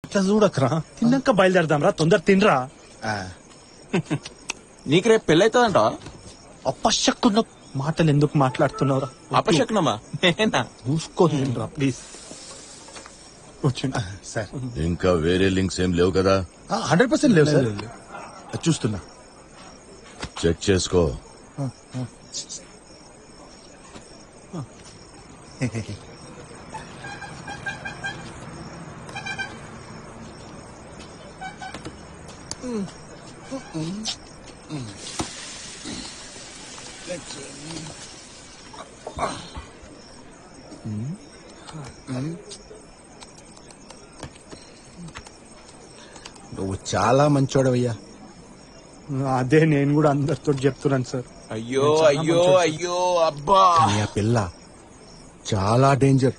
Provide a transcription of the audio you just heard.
ఇట్లా చూడకరా, తిన్నాక బయలుదేరదాం రా, తొందర తినరా. నీకు రేపు పెళ్ళైతుందంట. అపశక్కున్న మాటలు ఎందుకు మాట్లాడుతున్నావురా? అపశకునమా? నేనా? చూసుకోని రా ప్లీజ్. సార్ ఇంకా వేరే లింక్స్ ఏం లేవు కదా? 100% లేవు సార్, చూస్తున్నా. చెక్ చేసుకో. నువ్వు చాలా మంచోడవయ్యా. అదే నేను కూడా అందరితో చెప్తున్నాను సార్. అయ్యో అయ్యో అయ్యో అబ్బా. కానీ ఆ పిల్ల చాలా డేంజర్.